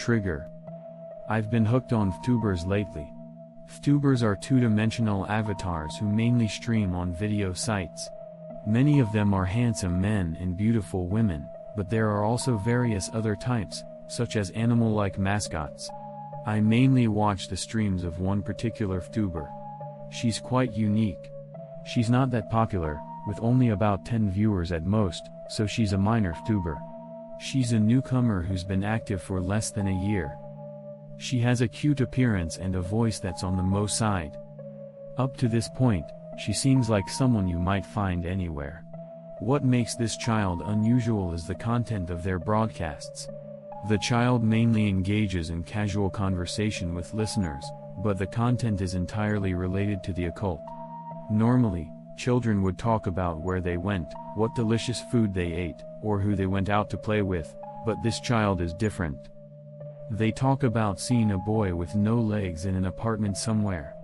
Trigger. I've been hooked on VTubers lately. VTubers are two-dimensional avatars who mainly stream on video sites. Many of them are handsome men and beautiful women, but there are also various other types, such as animal-like mascots. I mainly watch the streams of one particular VTuber. She's quite unique. She's not that popular, with only about 10 viewers at most, so she's a minor VTuber. She's a newcomer who's been active for less than a year. She has a cute appearance and a voice that's on the mo side. Up to this point, she seems like someone you might find anywhere. What makes this child unusual is the content of their broadcasts. The child mainly engages in casual conversation with listeners, but the content is entirely related to the occult. Normally, children would talk about where they went, what delicious food they ate, or who they went out to play with, but this child is different. They talk about seeing a boy with no legs in an apartment somewhere,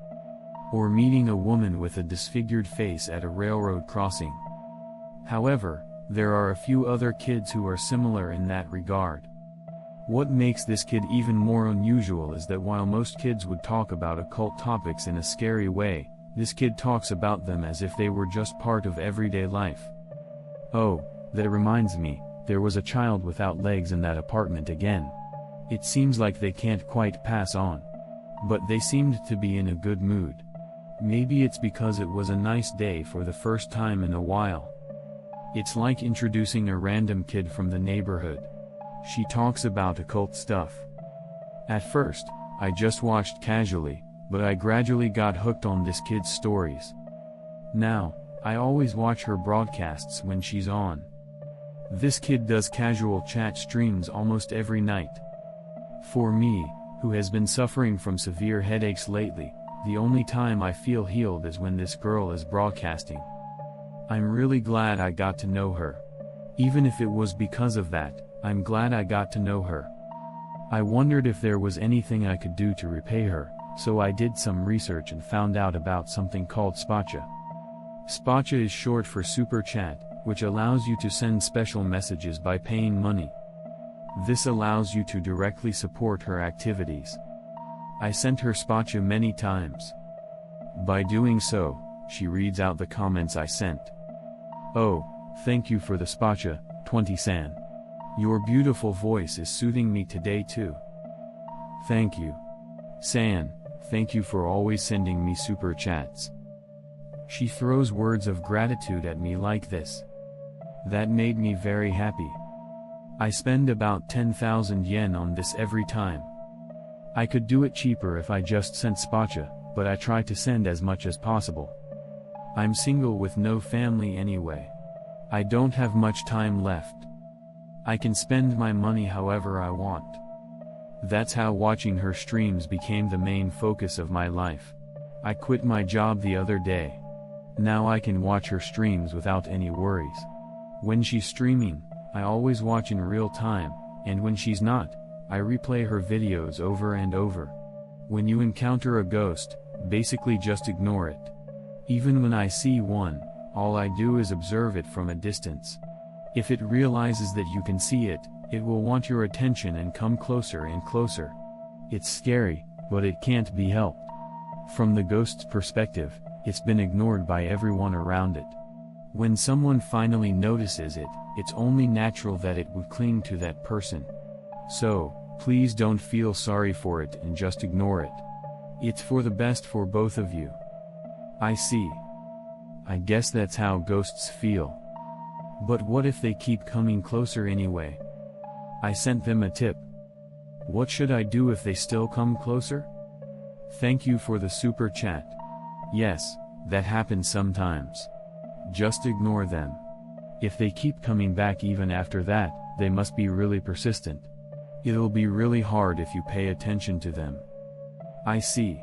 or meeting a woman with a disfigured face at a railroad crossing. However, there are a few other kids who are similar in that regard. What makes this kid even more unusual is that while most kids would talk about occult topics in a scary way, this kid talks about them as if they were just part of everyday life. Oh, that reminds me, there was a child without legs in that apartment again. It seems like they can't quite pass on. But they seemed to be in a good mood. Maybe it's because it was a nice day for the first time in a while. It's like introducing a random kid from the neighborhood. She talks about occult stuff. At first, I just watched casually, but I gradually got hooked on this kid's stories. Now, I always watch her broadcasts when she's on. This kid does casual chat streams almost every night. For me, who has been suffering from severe headaches lately, the only time I feel healed is when this girl is broadcasting. I'm really glad I got to know her. Even if it was because of that, I'm glad I got to know her. I wondered if there was anything I could do to repay her, so I did some research and found out about something called Spacha. Spacha is short for Super Chat, which allows you to send special messages by paying money. This allows you to directly support her activities. I sent her Spacha many times. By doing so, she reads out the comments I sent. Oh, thank you for the Spacha, 20-san. Your beautiful voice is soothing me today too. Thank you. San, thank you for always sending me super chats. She throws words of gratitude at me like this. That made me very happy. I spend about 10,000 yen on this every time. I could do it cheaper if I just sent Spacha, but I try to send as much as possible. I'm single with no family anyway. I don't have much time left. I can spend my money however I want. That's how watching her streams became the main focus of my life. I quit my job the other day. Now I can watch her streams without any worries. When she's streaming, I always watch in real time, and when she's not, I replay her videos over and over. When you encounter a ghost, basically just ignore it. Even when I see one, all I do is observe it from a distance. If it realizes that you can see it, it will want your attention and come closer and closer. It's scary, but it can't be helped. From the ghost's perspective, it's been ignored by everyone around it. When someone finally notices it, it's only natural that it would cling to that person. So, please don't feel sorry for it and just ignore it. It's for the best for both of you. I see. I guess that's how ghosts feel. But what if they keep coming closer anyway? I sent them a tip. What should I do if they still come closer? Thank you for the super chat. Yes, that happens sometimes. Just ignore them. If they keep coming back even after that, they must be really persistent. It'll be really hard if you pay attention to them. I see.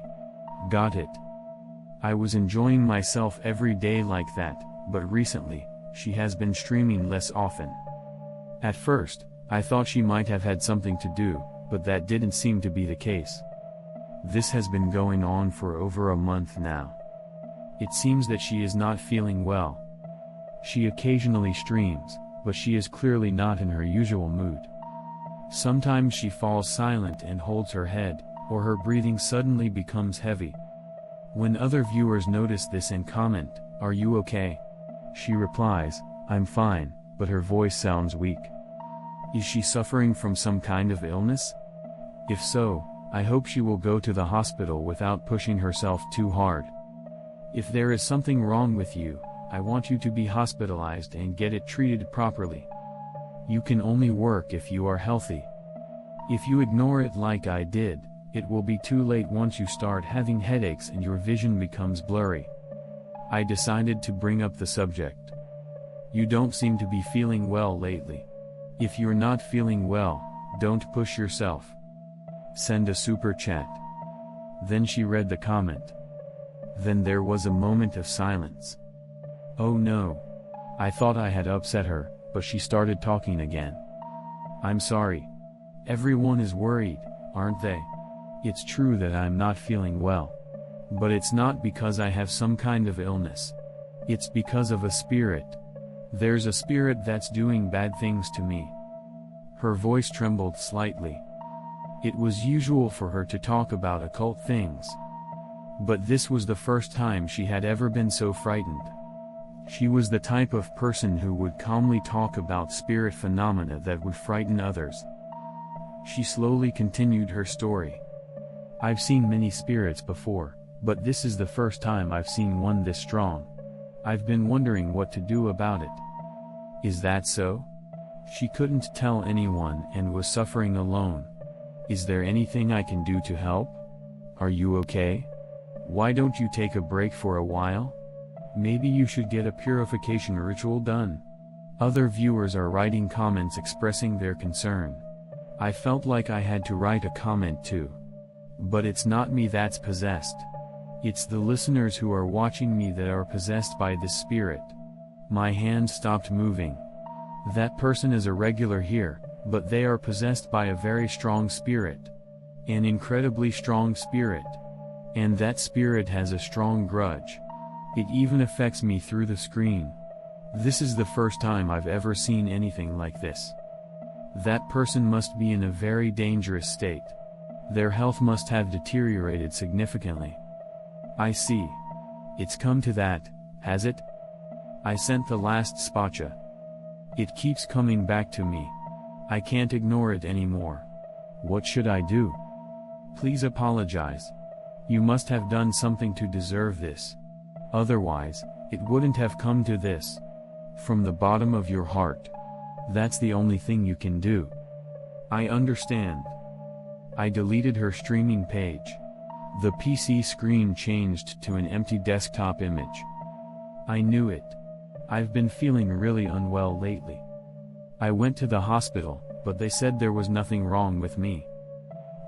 Got it. I was enjoying myself every day like that, but recently, she has been streaming less often. At first, I thought she might have had something to do, but that didn't seem to be the case. This has been going on for over a month now. It seems that she is not feeling well. She occasionally streams, but she is clearly not in her usual mood. Sometimes she falls silent and holds her head, or her breathing suddenly becomes heavy. When other viewers notice this and comment, "Are you okay?" she replies, "I'm fine," but her voice sounds weak. Is she suffering from some kind of illness? If so, I hope she will go to the hospital without pushing herself too hard. If there is something wrong with you, I want you to be hospitalized and get it treated properly. You can only work if you are healthy. If you ignore it like I did, it will be too late once you start having headaches and your vision becomes blurry. I decided to bring up the subject. You don't seem to be feeling well lately. If you're not feeling well, don't push yourself. Send a super chat. Then she read the comment. Then there was a moment of silence. Oh no. I thought I had upset her, but she started talking again. I'm sorry. Everyone is worried, aren't they? It's true that I'm not feeling well. But it's not because I have some kind of illness. It's because of a spirit. There's a spirit that's doing bad things to me. Her voice trembled slightly. It was usual for her to talk about occult things. But this was the first time she had ever been so frightened. She was the type of person who would calmly talk about spirit phenomena that would frighten others. She slowly continued her story. I've seen many spirits before, but this is the first time I've seen one this strong. I've been wondering what to do about it. Is that so? She couldn't tell anyone and was suffering alone. Is there anything I can do to help? Are you okay? Why don't you take a break for a while? Maybe you should get a purification ritual done. Other viewers are writing comments expressing their concern. I felt like I had to write a comment too. But it's not me that's possessed. It's the listeners who are watching me that are possessed by this spirit. My hand stopped moving. That person is a regular here, but they are possessed by a very strong spirit. An incredibly strong spirit. And that spirit has a strong grudge. It even affects me through the screen. This is the first time I've ever seen anything like this. That person must be in a very dangerous state. Their health must have deteriorated significantly. I see. It's come to that, has it? I sent the last spacha. It keeps coming back to me. I can't ignore it anymore. What should I do? Please apologize. You must have done something to deserve this. Otherwise, it wouldn't have come to this. From the bottom of your heart. That's the only thing you can do. I understand. I deleted her streaming page. The PC screen changed to an empty desktop image. I knew it. I've been feeling really unwell lately. I went to the hospital, but they said there was nothing wrong with me.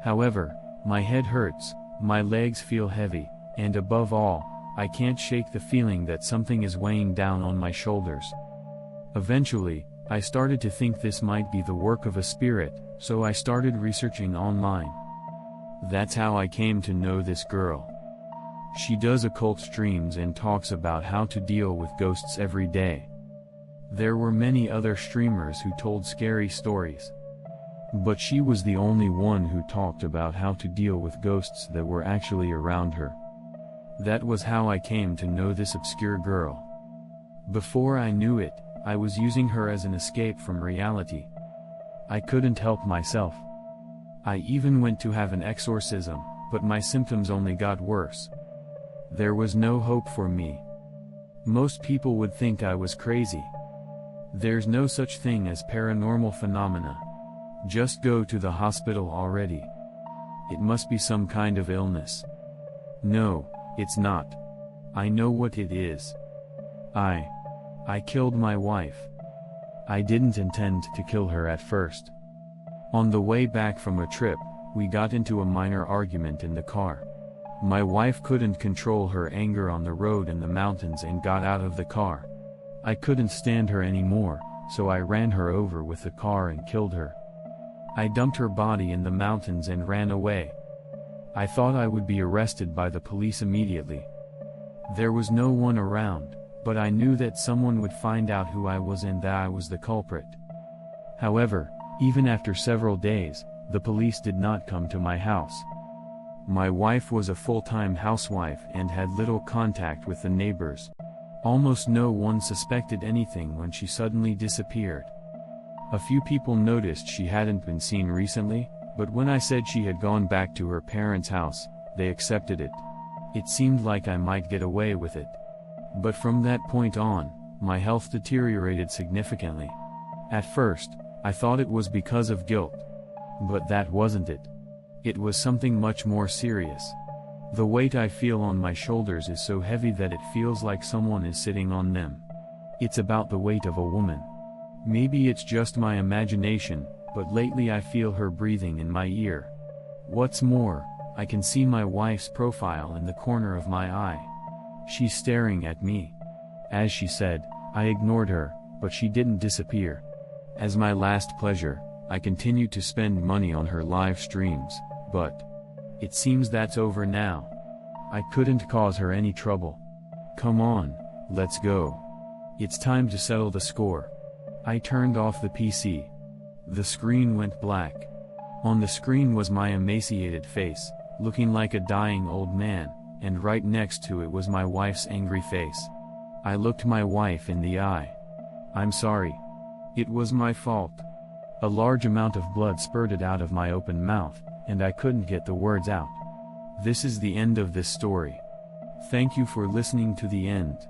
However, my head hurts, my legs feel heavy, and above all, I can't shake the feeling that something is weighing down on my shoulders. Eventually, I started to think this might be the work of a spirit, so I started researching online. That's how I came to know this girl. She does occult streams and talks about how to deal with ghosts every day. There were many other streamers who told scary stories. But she was the only one who talked about how to deal with ghosts that were actually around her. That was how I came to know this obscure girl. Before I knew it, I was using her as an escape from reality. I couldn't help myself. I even went to have an exorcism, but my symptoms only got worse. There was no hope for me. Most people would think I was crazy. There's no such thing as paranormal phenomena. Just go to the hospital already. It must be some kind of illness. No, it's not. I know what it is. I killed my wife. I didn't intend to kill her at first. On the way back from a trip, we got into a minor argument in the car. My wife couldn't control her anger on the road in the mountains and got out of the car. I couldn't stand her anymore, so I ran her over with the car and killed her. I dumped her body in the mountains and ran away. I thought I would be arrested by the police immediately. There was no one around, but I knew that someone would find out who I was and that I was the culprit. However, Even after several days, the police did not come to my house. My wife was a full-time housewife and had little contact with the neighbors. Almost no one suspected anything when she suddenly disappeared. A few people noticed she hadn't been seen recently, but when I said she had gone back to her parents' house, they accepted it. It seemed like I might get away with it. But from that point on, my health deteriorated significantly. At first, I thought it was because of guilt. But that wasn't it. It was something much more serious. The weight I feel on my shoulders is so heavy that it feels like someone is sitting on them. It's about the weight of a woman. Maybe it's just my imagination, but lately I feel her breathing in my ear. What's more, I can see my wife's profile in the corner of my eye. She's staring at me. As she said, I ignored her, but she didn't disappear. As my last pleasure, I continued to spend money on her live streams, but it seems that's over now. I couldn't cause her any trouble. Come on, let's go. It's time to settle the score. I turned off the PC. The screen went black. On the screen was my emaciated face, looking like a dying old man, and right next to it was my wife's angry face. I looked my wife in the eye. I'm sorry. It was my fault. A large amount of blood spurted out of my open mouth, and I couldn't get the words out. This is the end of this story. Thank you for listening to the end.